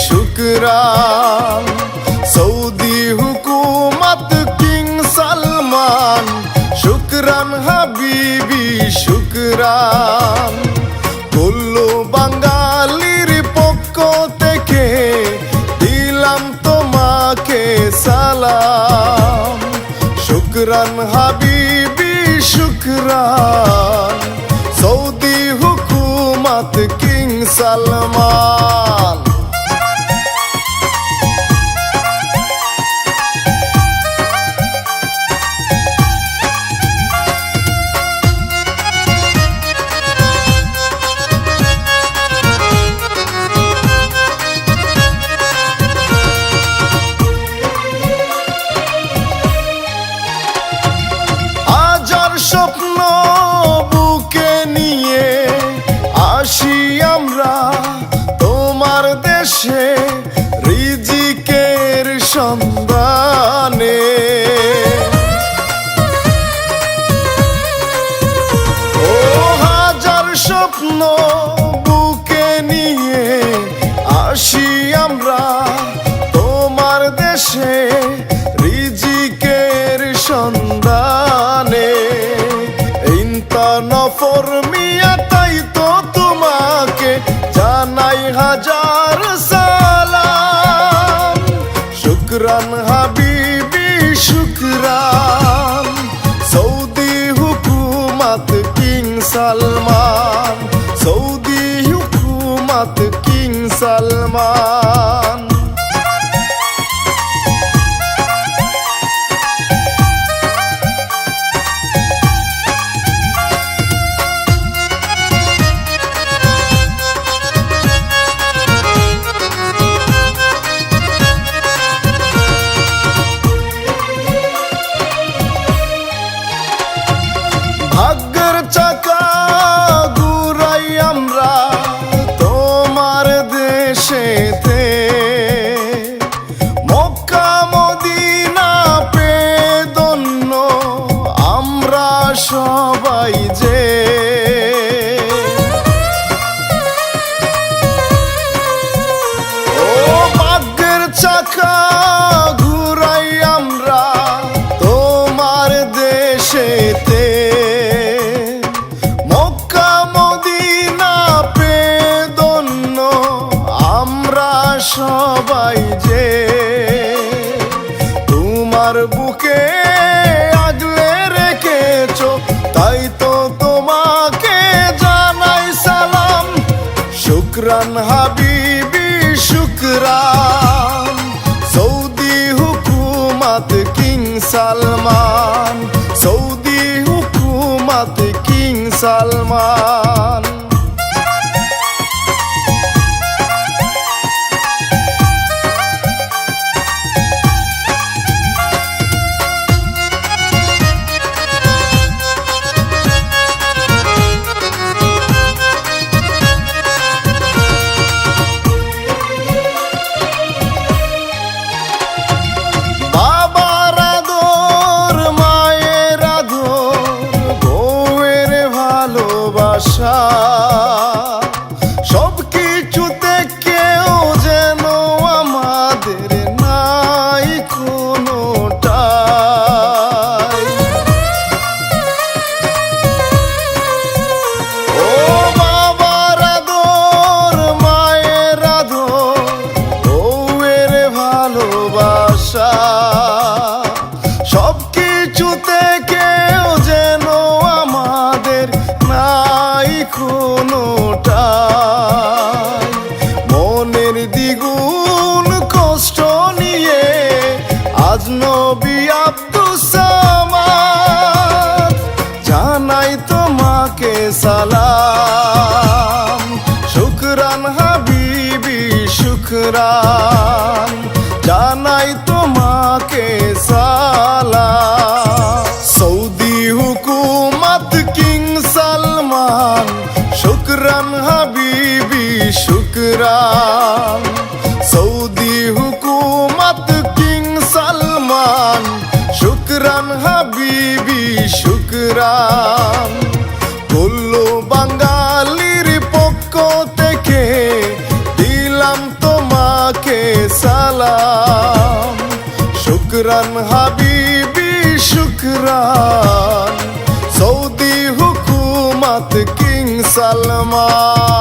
শুকরান। Saudi হুকুমত king Salman, শুকরান হাবিবি শুকরান। কুল্লু বাঙালির পক্ষ থেকে দিলাম তোমাকে সালাম। শুকরান হাবিবি শুকরান, সৌদি হুকুমত কিং সালমান। স্বপ্ন বুকে নিয়ে আসি আমরা তোমার দেশে রিজিকের সন্ধানে। ও হাজার স্বপ্ন বুকে নিয়ে আসি আমরা তোমার দেশে রিজিকের সন্ধানে। নফর মিয়া তাই তো তোমাকে জানাই হাজার সালাম। শুকরান হাবিবি শুকরান, সৌদি হুকুমত কিং সালমান, সৌদি হুকুমত কিং সালমান। ভাগ্যের চাকা ঘুরাই আমরা তোমার দেশেতে, মক্কা মদিনা পেয়ে ধন্য আমরা সবাই যে। ও ভাগ্যের চাকা ঘুরাই আমরা তোমার দেশেতে, সবাই যে। তোমার বুকে আগলে রেখেছো তাই তো তোমাকে জানাই সালাম। শুকরান হাবিবি শুকরান, সৌদি হুকুমত কিং সালমান, সৌদি হুকুমত কিং সালমান। সব কিছুতে কেউ যেন আমাদের নাই কোনোটাই। ও বাবার আদর মায়ের আদর বউয়ের ভালোবাসা, সব কিছুতে কেউ যেন আমাদের নাই কোনোটাই। মনের দ্বিগুণ কষ্ট নিয়ে আজ নবী আব্দুস সামাদ জানাই তোমাকে সালাম। শুকরান হাবিবি শুকরান, জানাই তোমাকে সালাম। সৌদি হুকুমত কিং সালমান, শুকরান হাবিবি শুকরান, সৌদি হুকুমত কিং সালমান, শুকরান হাবিবি শুকরান। কুল্লু বাঙালির পক্ষ থেকে দিলাম তোমাকে সালাম। শুকরান হাবিবি শুকরান, সৌদি হুকুমত কিং সালমান।